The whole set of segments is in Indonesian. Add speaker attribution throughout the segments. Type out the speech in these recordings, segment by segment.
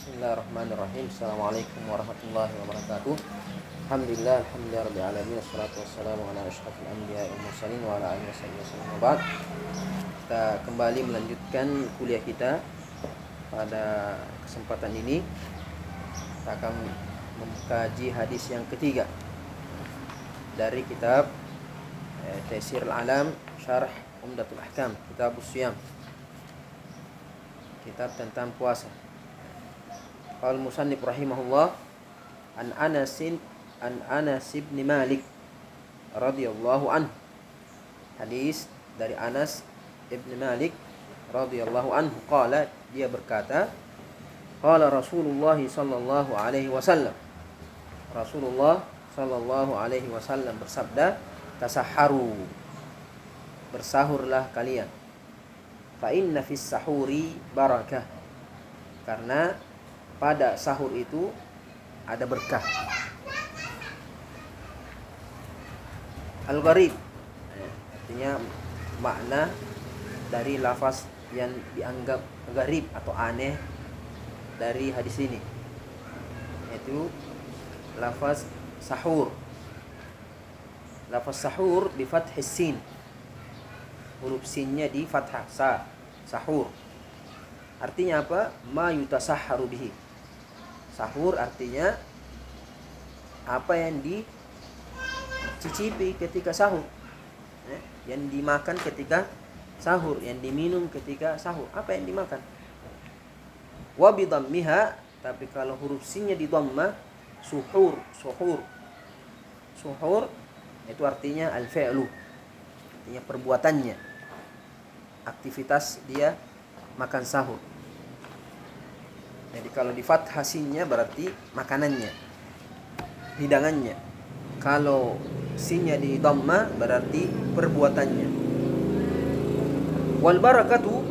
Speaker 1: Bismillahirrahmanirrahim. Assalamualaikum warahmatullahi wabarakatuh. Alhamdulillah rabbil wassalatu wassalamu ala asyrafil anbiya'i wal mursalin wa ala alihi wasallam. Kita kembali melanjutkan kuliah kita. Pada kesempatan ini kita akan mengkaji hadis yang ketiga dari kitab Taysirul Alam Syarh Umdatul Ahkam, Kitabus Shiyam, kitab tentang puasa. Qala al-musannif rahimahullah an Anas bin Malik radhiyallahu anhu. Hadis dari Anas bin Malik radhiyallahu anhu, qala, dia berkata, qala Rasulullah sallallahu alaihi wasallam, Rasulullah sallallahu alaihi wasallam bersabda, tasahharu, bersahurlah kalian, fa inna fis sahuri barakah, karena pada sahur itu ada berkah. Al-gharib artinya makna dari lafaz yang dianggap gharib atau aneh dari hadis ini, yaitu lafaz sahur. Lafaz sahur bi fathis sin, huruf sinnya di fathah, sahur. Artinya apa? Ma yutasahharu bihi. Sahur artinya apa yang dicicipi ketika sahur, yang dimakan ketika sahur, yang diminum ketika sahur. Apa yang dimakan? Wa bi dhammiha, tapi kalau huruf sinnya di dhamma, suhur. Suhur itu artinya al-fi'lu, artinya perbuatannya, aktivitas dia makan sahur. Jadi kalau di fathah sinnya berarti makanannya, hidangannya. Kalau sinnya di dhamma berarti perbuatannya. Wal barakatu,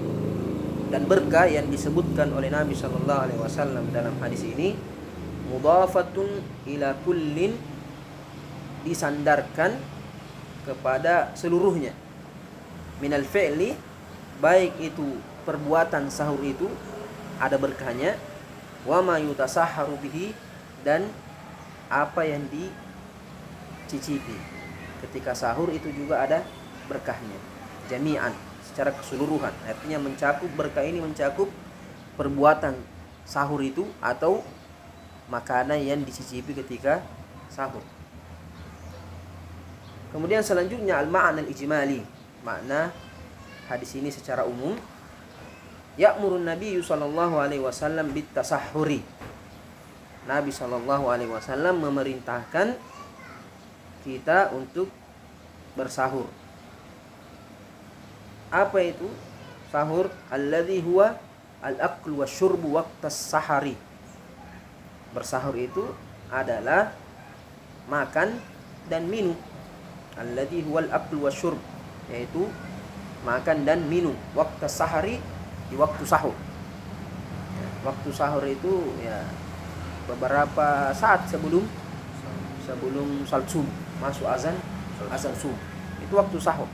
Speaker 1: dan berkah yang disebutkan oleh Nabi sallallahu alaihi wasallam dalam hadis ini, mudhafatun ila kullin, disandarkan kepada seluruhnya, minal fi'li, baik itu perbuatan sahur itu ada berkahnya, wa ma yutasahharu bihi, dan apa yang dicicipi ketika sahur itu juga ada berkahnya, jami'an, secara keseluruhan. Artinya mencakup, berkah ini mencakup perbuatan sahur itu atau makanan yang dicicipi ketika sahur. Kemudian selanjutnya al-ma'na al-ijmali, makna hadis ini secara umum. Ya'murun Nabi sallallahu alaihi wasallam bit tasahhuri. Nabi sallallahu alaihi wasallam memerintahkan kita untuk bersahur. Apa itu sahur? Alladzi huwa al-aqlu wasyurbu waqtas sahari. Bersahur itu adalah makan dan minum. Alladzi huwa al-aqlu wasyurb, yaitu makan dan minum. Waqtas sahari, di waktu sahur. Waktu sahur itu ya beberapa saat sebelum salat subuh, masuk azan subuh. Itu waktu sahur.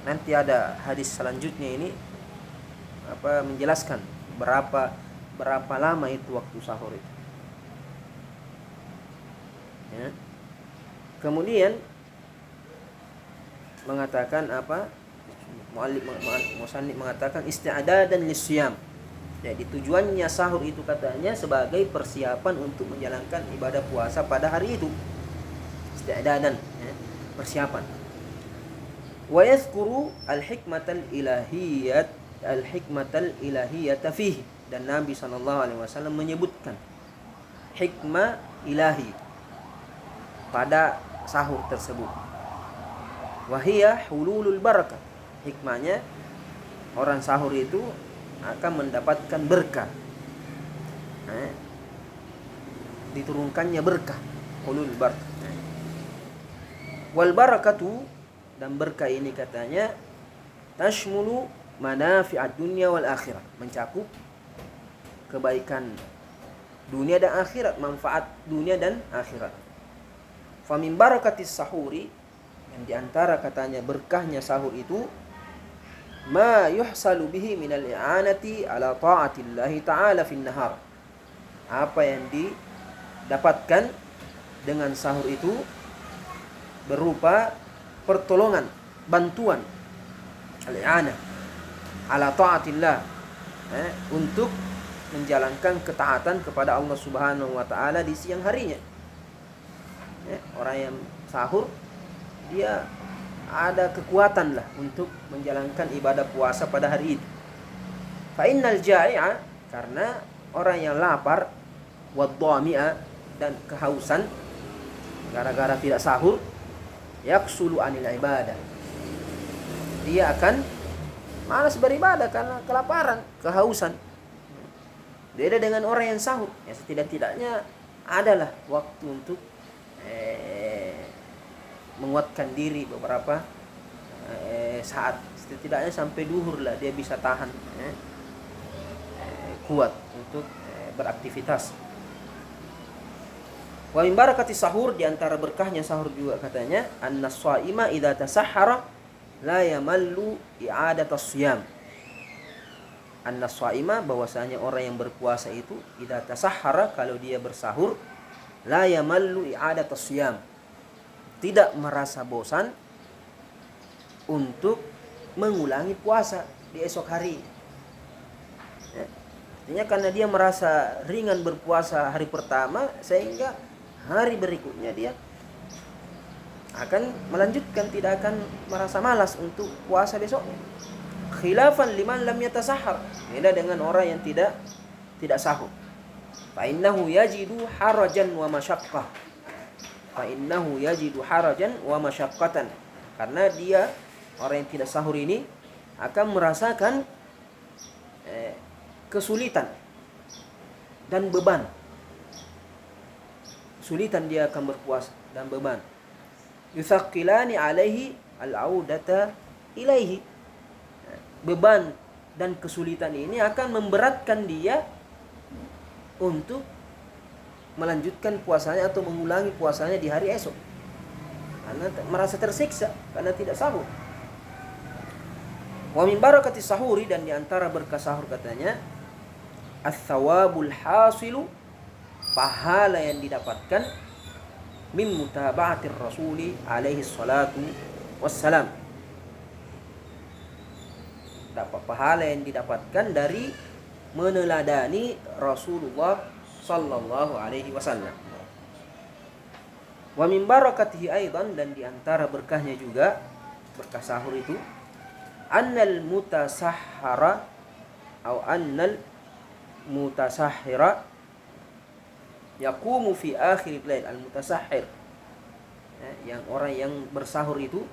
Speaker 1: Nanti ada hadis selanjutnya ini menjelaskan berapa lama itu waktu sahur itu. Ya. Kemudian mengatakan musannif mengatakan isti'dadan lisyam. Jadi tujuannya sahur itu katanya sebagai persiapan untuk menjalankan ibadah puasa pada hari itu. Isti'dadan, ya, persiapan. Wa yadhkuru al-hikmatal ilahiyyata fihi, dan Nabi sallallahu alaihi wasallam menyebutkan hikmah ilahi pada sahur tersebut. Wa hiya hululul barakah. Hikmahnya orang sahur itu akan mendapatkan berkah, diturunkannya berkah, hulul barakah. Wal barakatu, dan berkah ini katanya tashmulu manafi'ad dunya wal akhirah, mencakup kebaikan dunia dan akhirat, manfaat dunia dan akhirat. Fa min barakatis sahuri, yang diantara katanya berkahnya sahur itu, ma yuhsalu bihi minal i'anati ala ta'atillahi ta'ala fin nahar, Apa yang didapatkan dengan sahur itu berupa pertolongan, bantuan, al-i'anah ala ta'atillah, untuk menjalankan ketaatan kepada Allah Subhanahu wa taala di siang harinya. Orang yang sahur dia ada kekuatan lah untuk menjalankan ibadah puasa pada hari itu. Fa innal ja'i'a, karena orang yang lapar, wadh-dhami'a, dan kehausan gara-gara tidak sahur, yaksulu anil ibadah, dia akan malas beribadah karena kelaparan, kehausan. Beda dengan orang yang sahur, ya setidak-tidaknya adalah waktu untuk menguatkan diri beberapa saat, setidaknya sampai duhur lah dia bisa tahan, kuat untuk beraktivitas. Wa min barakati sahur, di antara berkahnya sahur juga katanya, annas shaima idza tasahhara la yamallu i'adatas shiyam. Annas shaima, bahwasanya orang yang berpuasa itu idza tasahhara, kalau dia bersahur, la yamallu i'adatas shiyam, tidak merasa bosan untuk mengulangi puasa di esok hari. Artinya karena dia merasa ringan berpuasa hari pertama, sehingga hari berikutnya dia akan melanjutkan, tidak akan merasa malas untuk puasa besoknya. Khilafan liman lam yatasahhar, beda dengan orang yang tidak sahur. Fa innahu yajidu harajan wa masyaqqah. Fa innahu yajidu harajan wa masyaqqatan, karena dia orang yang tidak sahur ini akan merasakan kesulitan dan beban. Kesulitan dia akan berpuasa dan beban. Yuthaqilani alaihi al-audata ilaihi. Beban dan kesulitan ini akan memberatkan dia untuk melanjutkan puasanya atau mengulangi puasanya di hari esok, karena merasa tersiksa karena tidak sahur. Wa min barakati sahuri, dan di antara berkah sahur katanya, ats-tsawabul hasilu, pahala yang didapatkan, min mutaba'atir rasuli alaihi salatu wassalam, dapat pahala yang didapatkan dari meneladani Rasulullah sallallahu alaihi wasallam. Wa min barakatihi aidan, dan di antara berkahnya juga berkah sahur itu, annal mutasahhara atau annal mutasahhira yaqumu fi akhir lail. Al mutasahhir, yang orang yang bersahur itu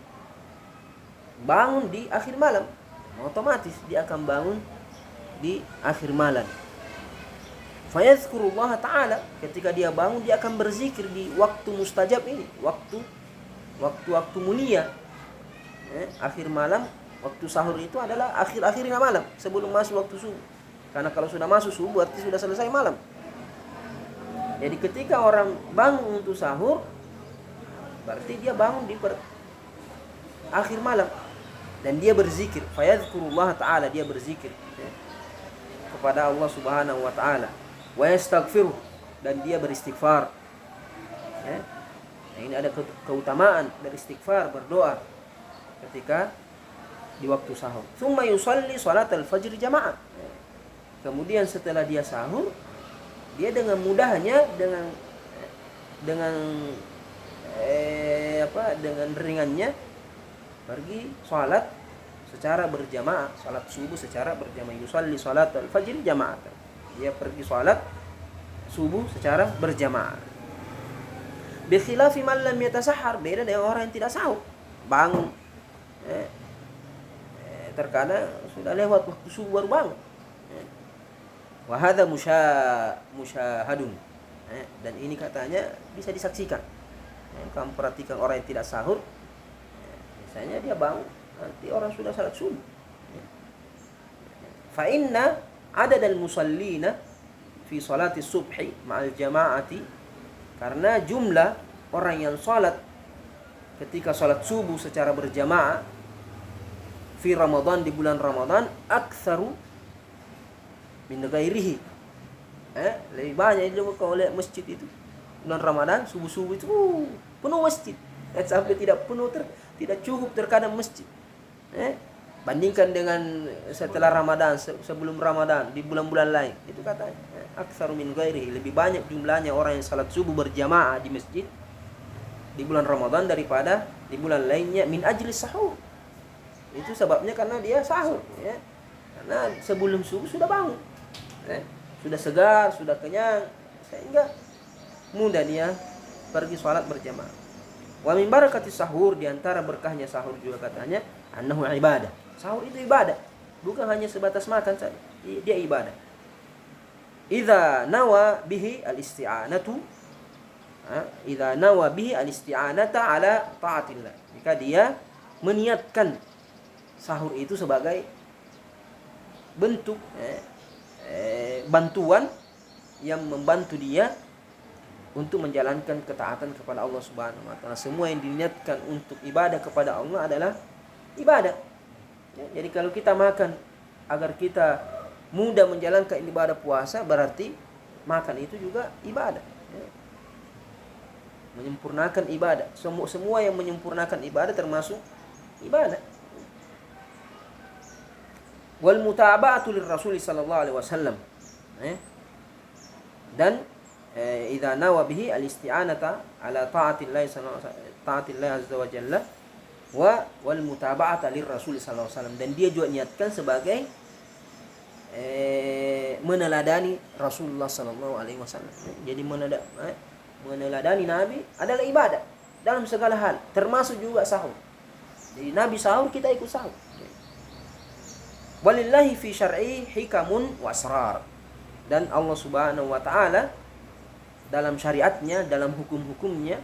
Speaker 1: bangun di akhir malam, otomatis dia akan bangun di akhir malam. Fayadhkurullah ta'ala, ketika dia bangun dia akan berzikir di waktu mustajab ini, waktu mulia. Akhir malam, waktu sahur itu adalah akhir-akhirnya malam, sebelum masuk waktu subuh. Karena kalau sudah masuk subuh berarti sudah selesai malam. Jadi ketika orang bangun untuk sahur, berarti dia bangun di akhir malam, dan dia berzikir. Fayadhkurullah ta'ala, dia berzikir kepada Allah Subhanahu wa ta'ala. Wa yastaghfiruh, dan dia beristighfar. Ini ada keutamaan dari istighfar, berdoa ketika di waktu sahur. Tsumma yusalli salatal fajr jamaah. Kemudian setelah dia sahur, dia dengan mudahnya, dengan ringannya pergi salat secara berjamaah, salat subuh secara berjamaah. Yusalli salatal fajr jamaah, dia pergi salat subuh secara berjamaah. Bi khilafi man lam yatasahhar, beda dengan orang yang tidak sahur, bangun terkadang sudah lewat waktu subuh baru bangun. Wa hadza musyahadun, dan ini katanya bisa disaksikan. Kamu perhatikan orang yang tidak sahur, misalnya dia bangun nanti orang sudah salat subuh. Fa inna adadal musallina fi salati subhi ma'al jama'ati, karena jumlah orang yang salat ketika salat subuh secara berjamaah fi Ramadan, di bulan Ramadan, aktsaru min ghairihi, Lebih banyak itu kalau lihat masjid itu bulan Ramadan subuh-subuh itu penuh masjid. Sampai tidak penuh tidak cukup terkadang masjid. Bandingkan dengan setelah Ramadan, sebelum Ramadan, di bulan-bulan lain. Itu katanya aktsaru min ghairi, lebih banyak jumlahnya orang yang salat subuh berjamaah di masjid di bulan Ramadan daripada di bulan lainnya, min ajli sahur. Itu sebabnya karena dia sahur, ya. Karena sebelum subuh sudah bangun, sudah segar, sudah kenyang, sehingga mudah dia pergi sholat berjamaah. Wa min barakati sahur, diantara berkahnya sahur juga katanya annahu ibadah. Sahur itu ibadah, bukan hanya sebatas makan saja, dia ibadah. Idza nawa bihi al-isti'anatu, idza nawa bihi al-isti'anata ala taatillah. Jika dia meniatkan sahur itu sebagai bentuk bantuan yang membantu dia untuk menjalankan ketaatan kepada Allah Subhanahu wa taala. Semua yang diniatkan untuk ibadah kepada Allah adalah ibadah. Jadi kalau kita makan agar kita mudah menjalankan ibadah puasa, berarti makan itu juga ibadah. Menyempurnakan ibadah. Semua yang menyempurnakan ibadah termasuk ibadah. Wal mutaba'atu lirrasul sallallahu alaihi wasallam. Dan idza nawa bihi al-isti'anata ala ta'atillah azza wa jalla wal mutaba'ata lirrasul sallallahu alaihi wasallam, dan dia juga niatkan sebagai meneladani Rasulullah sallallahu alaihi wasallam. Jadi meneladani Nabi adalah ibadah dalam segala hal, termasuk juga sahur. Jadi Nabi sahur, kita ikut sahur. Walillahi fi syar'i hikamun wa asrar. Dan Allah Subhanahu wa taala dalam syariatnya, dalam hukum-hukumnya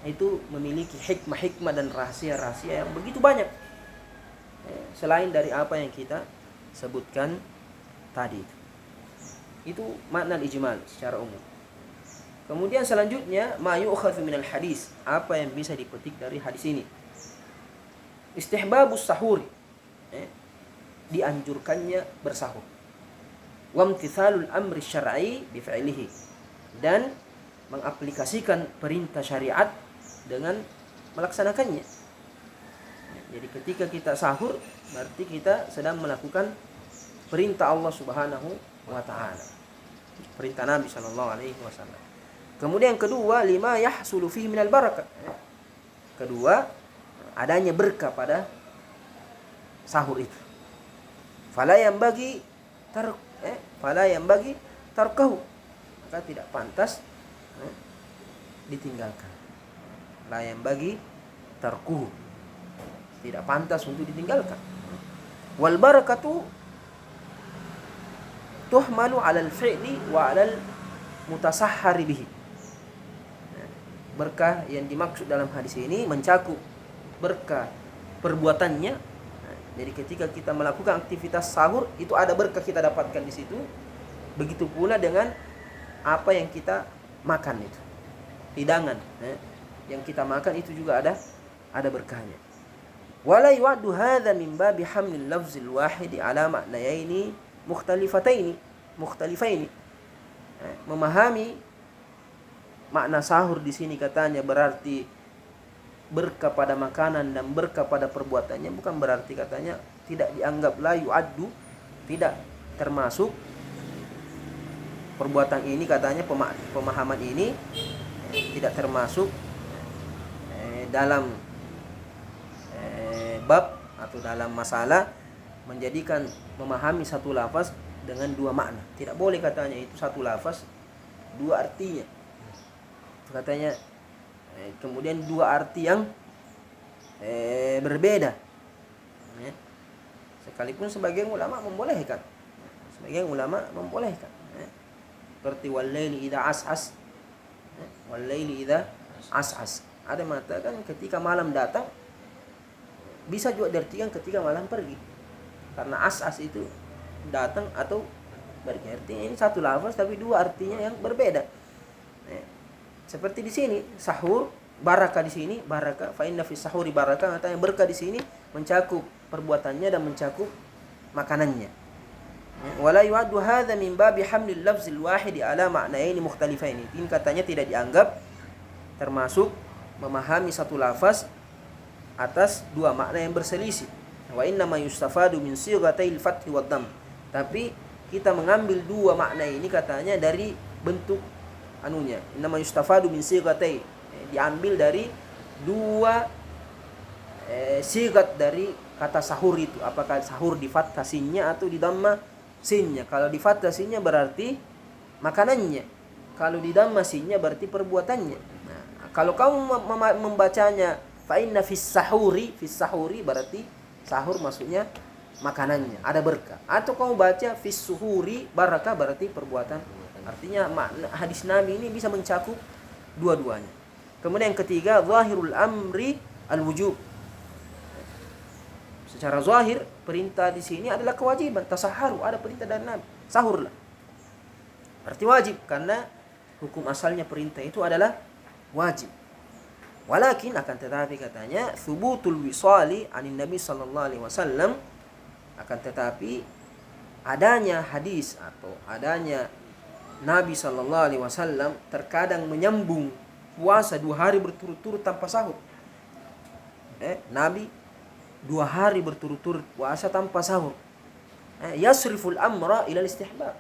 Speaker 1: itu memiliki hikmah-hikmah dan rahasia-rahasia yang begitu banyak, selain dari apa yang kita sebutkan tadi. Itu makna ijmal secara umum. Kemudian selanjutnya ma yu'khadhu minal hadis, apa yang bisa dipetik dari hadis ini. Istihbabus sahur, dianjurkannya bersahur. Wamtithalul amri syar'i bi fi'lihi, dan mengaplikasikan perintah syariat dengan melaksanakannya. Jadi ketika kita sahur, berarti kita sedang melakukan perintah Allah Subhanahu wa taala, perintah Nabi sallallahu alaihi wasallam. Kemudian kedua, lima yahsulu fihi minal barakah. Kedua, adanya berkah pada sahur itu. Fala yang bagi tarkahu, maka tidak pantas ditinggalkan. La yang bagi tarkuhu, tidak pantas untuk ditinggalkan. Wal barakatu tuhmalu 'alal fi'li wa 'alal mutasahhari bihi. Berkah yang dimaksud dalam hadis ini mencakup berkah perbuatannya. Jadi ketika kita melakukan aktivitas sahur, itu ada berkah kita dapatkan di situ. Begitu pula dengan apa yang kita makan itu, hidangan yang kita makan itu juga ada berkahnya. Wala yu'addu hadza min babi hamlil lafzil wahidi ala ma'nayaini mukhtalifaini. Memahami makna sahur di sini katanya berarti berkah pada makanan dan berkah pada perbuatannya, bukan berarti katanya tidak dianggap la yu'addu, tidak termasuk perbuatan ini, katanya pemahaman ini tidak termasuk dalam bab atau dalam masalah menjadikan memahami satu lafaz dengan dua makna. Tidak boleh katanya itu satu lafaz dua artinya. Katanya kemudian dua arti yang berbeda. Sekalipun sebagian ulama membolehkan. Seperti wal-laili idza as'as. Wal-laili idza as'as. Ada mengatakan ketika malam datang, bisa juga diartikan ketika malam pergi. Karena as'as itu datang atau pergi. Artinya ini satu lafaz tapi dua artinya yang berbeda. Seperti di sini sahur, barakah di sini, barakah fa inna fi sahuri barakah, artinya berkah di sini mencakup perbuatannya dan mencakup makanannya. Wala yu'addu hadza min babi hamlil lafzil wahidi ala ma'naini mukhtalifaini. Ini katanya tidak dianggap termasuk memahami satu lafaz atas dua makna yang berselisih. Wa inna ma yustafadu min sighatayil fathi wad dhamm. Tapi kita mengambil dua makna ini katanya dari bentuk anunya. Inna ma yustafadu min sighatay. Diambil dari dua sigat dari kata sahur itu. Apakah sahur di fathah sinnya atau di dhamma sinnya? Kalau di fathah sinnya berarti makanannya. Kalau di dhamma sinnya berarti perbuatannya. Nah, kalau kamu membacanya fa inna fis sahuri berarti sahur maksudnya makanannya, ada berkah. Atau kamu baca fis suhuri barakah berarti perbuatan. Artinya makna hadis Nabi ini bisa mencakup dua-duanya. Kemudian yang ketiga, zahirul amri al-wujub. Secara zahir perintah di sini adalah kewajiban. Tasaharu, ada perintah dari Nabi, sahurlah. Berarti wajib karena hukum asalnya perintah itu adalah wajib. Walakin akan tetapi katanya thubutul wisali anin Nabi sallallahu alaihi wasallam, akan tetapi adanya hadis atau adanya Nabi sallallahu alaihi wasallam terkadang menyambung puasa 2 hari berturut-turut tanpa sahur. Nabi 2 hari berturut-turut puasa tanpa sahur. Yasriful amra ila istihbab.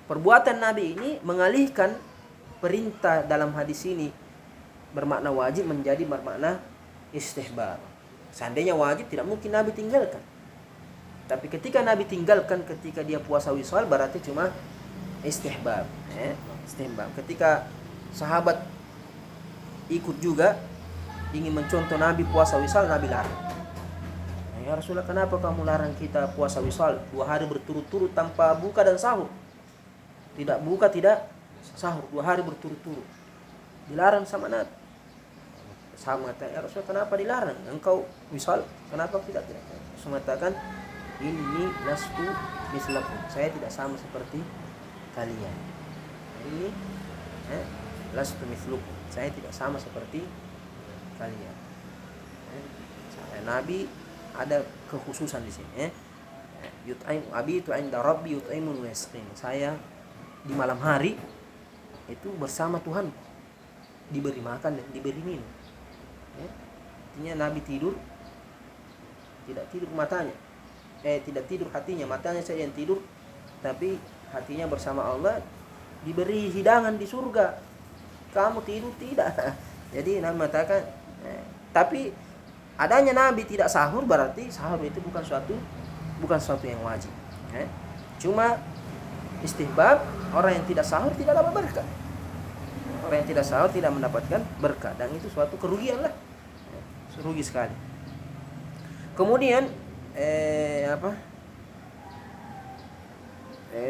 Speaker 1: Perbuatan Nabi ini mengalihkan perintah dalam hadis ini bermakna wajib menjadi bermakna istihbab. Seandainya wajib tidak mungkin Nabi tinggalkan. Tapi ketika Nabi tinggalkan ketika dia puasa wisal berarti cuma istihbab. Istihbab. Ketika sahabat ikut juga ingin mencontoh Nabi puasa wisal, Nabi larang. Ya Rasulullah, kenapa kamu larang kita puasa wisal 2 hari berturut-turut tanpa buka dan sahur? Tidak buka, tidak sahur, 2 hari berturut-turut. Dilarang sama Nabi. Sama kata, ya Rasulullah, kenapa dilarang? Engkau wisal, kenapa tidak? Rasul mengatakan, ini lastu mislakum. Saya tidak sama seperti kalian. Ini lastu mislukum. Saya tidak sama seperti kalian. Nabi ada kekhususan di sini. Yut'aim abi tu inda rabbi yut'aimun wa yasqin. Saya di malam hari itu bersama Tuhan, diberi makan dan diberi minum. Artinya Nabi tidur, tidak tidur matanya, tidak tidur hatinya, matanya saja yang tidur, tapi hatinya bersama Allah, diberi hidangan di surga. Kamu tidur tidak. Jadi Nabi mengatakan, tapi adanya Nabi tidak sahur berarti sahur itu bukan suatu yang wajib. Cuma istihbab. Orang yang tidak sahur tidak dapat berkah. Orang yang tidak sahur tidak mendapatkan berkah, dan itu suatu kerugian lah. Rugi sekali. Kemudian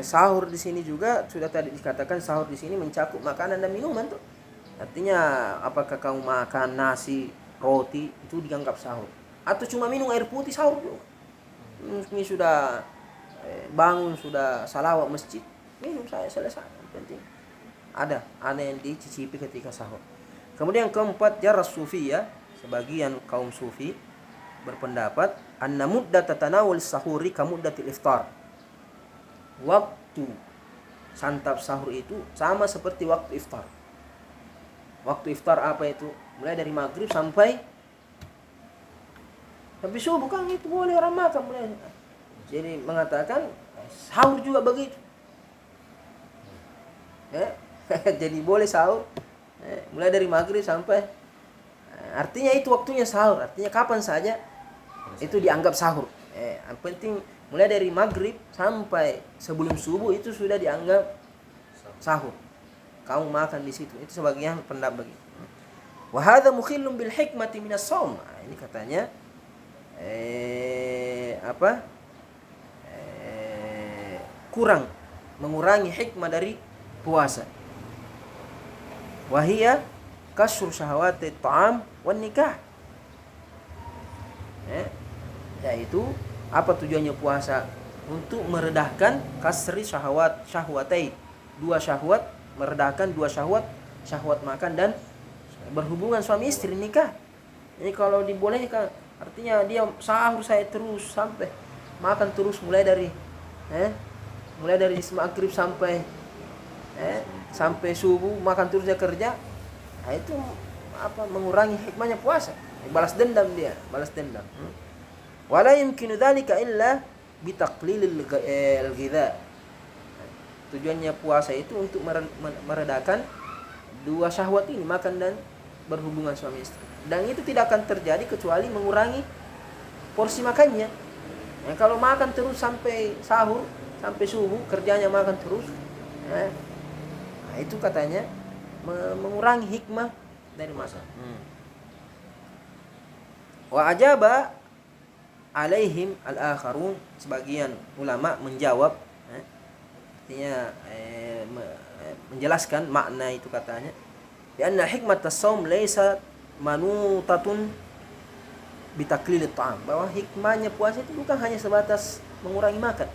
Speaker 1: sahur di sini juga sudah tadi dikatakan, sahur di sini mencakup makanan dan minuman tuh. Artinya apakah kamu makan nasi, roti itu dianggap sahur, atau cuma minum air putih sahur juga. Ini sudah bangun, sudah salawat masjid, minum saya selesai. Yang penting ada yang dicicipi ketika sahur. Kemudian keempat, jaras sufi ya, sebagian kaum sufi berpendapat anna muddat tatanawul sahuri kamuddatil iftar. Waktu santap sahur itu sama seperti waktu iftar. Waktu iftar apa itu? Mulai dari maghrib sampai subuh, kan itu boleh orang makan mulai. Jadi mengatakan sahur juga begitu. Jadi boleh sahur mulai dari maghrib sampai, artinya itu waktunya sahur. Artinya kapan saja itu dianggap sahur. Yang penting mulai dari maghrib sampai sebelum subuh itu sudah dianggap sahur. Kamu makan di situ. Itu sebagian pendapat begitu. Wa hadza mukhillun bil hikmati minas shaum. Ini katanya kurang, mengurangi hikmah dari puasa. Wahia kasur syahwati ta'am wan nikah. Yaitu apa tujuannya puasa? Untuk meredahkan kasri syahwatai, 2 syahwat, meredahkan 2 syahwat, syahwat makan dan berhubungan suami istri, nikah. Ini kalau dibolehkan, artinya dia sahur saya terus sampai makan terus mulai dari Mulai dari maghrib sampai sampai subuh makan terus dia kerja. Nah, itu mengurangi hikmahnya puasa. Balas dendam dia, balas dendam. Wala yumkinu dzalika illa bitaqlilil ghidha. Tujuannya puasa itu untuk meredakan dua syahwat ini, makan dan berhubungan suami istri. Dan itu tidak akan terjadi kecuali mengurangi porsi makannya. Kalau makan terus sampai sahur, sampai subuh, kerjanya makan terus, nah itu katanya mengurangi hikmah dari makan. Wa ajaba alaihim al-akharun, sebagian ulama menjawab, artinya menjelaskan makna itu katanya, karena hikmat as-shaum laisa manutatun bitaklilit ta'am, bahwa hikmahnya puasa itu bukan hanya sebatas mengurangi makan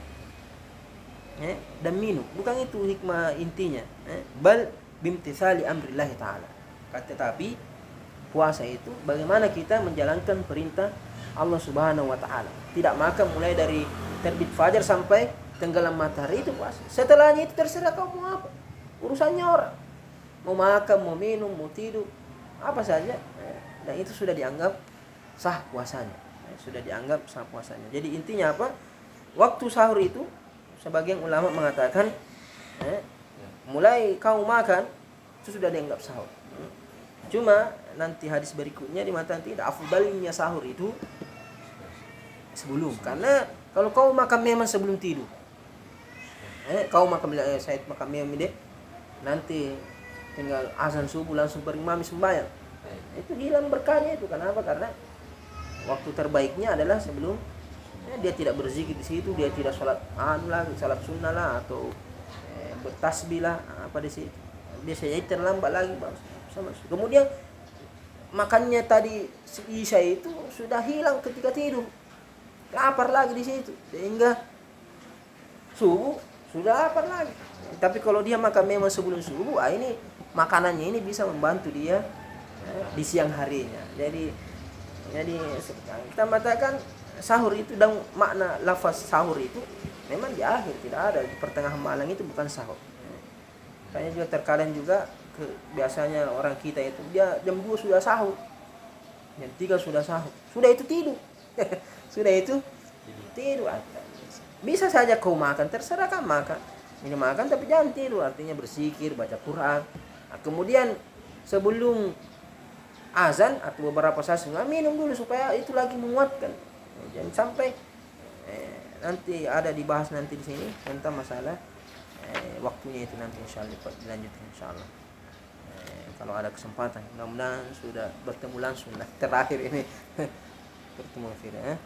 Speaker 1: dan minum, bukan itu hikmah intinya, bal bimtithali amrillahi ta'ala, tetapi puasa itu bagaimana kita menjalankan perintah Allah Subhanahu wa taala. Tidak makan mulai dari terbit fajar sampai tenggelam matahari, itu puasa. Setelahnya itu terserah kamu mau apa. Urusannya orang. Mau makan, mau minum, mau tidur, apa saja. Dan itu sudah dianggap sah puasanya. Sudah dianggap sah puasanya. Jadi intinya apa? Waktu sahur itu sebagian ulama mengatakan mulai kau makan itu sudah dianggap sahur. Cuma nanti hadis berikutnya di mata tidak afdalnya sahur itu sebelum, karena kalau kau makan memang sebelum tidur, kau makan saya makan memang deh, nanti tinggal azan subuh langsung berimam sembahyang, itu hilang berkahnya itu. Kenapa? Karena waktu terbaiknya adalah sebelum, dia tidak berzikir di situ, dia tidak sholat sholat sunnah lah, atau bertasbih lah apa di situ, biasanya terlambat lagi sama. Kemudian makannya tadi isya itu sudah hilang ketika tidur, lapar lagi di situ, sehingga subuh sudah lapar lagi. Tapi kalau dia makan memang sebelum subuh, ini makanannya ini bisa membantu dia di siang harinya. Jadi kita mengatakan sahur itu, dan makna lafaz sahur itu memang di akhir, tidak ada di pertengahan malam, itu bukan sahur. Kayaknya juga terkadang juga biasanya orang kita itu dia jam 2 sudah sahur, jam 3 sudah sahur, sudah itu tidur. Sudah itu tidur. Bisa saja kau makan, terserah kan makan, minum makan, tapi jangan tidur, artinya berzikir, baca Quran. Nah, kemudian sebelum azan atau beberapa saat sebelum minum dulu supaya itu lagi menguatkan. Jangan sampai nanti ada dibahas nanti di sini tentang masalah waktunya itu, nanti insyaallah dilanjutkan insyaallah. Kalau ada kesempatan, mudah-mudahan sudah bertemu langsung terakhir ini. Bertemu akhirnya.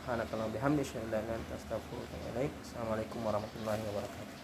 Speaker 1: Subhanakallah bihamdika, asyhadu an la ilaha illa anta, astaghfiruka wa atubu ilaik. Assalamualaikum warahmatullahi wabarakatuh.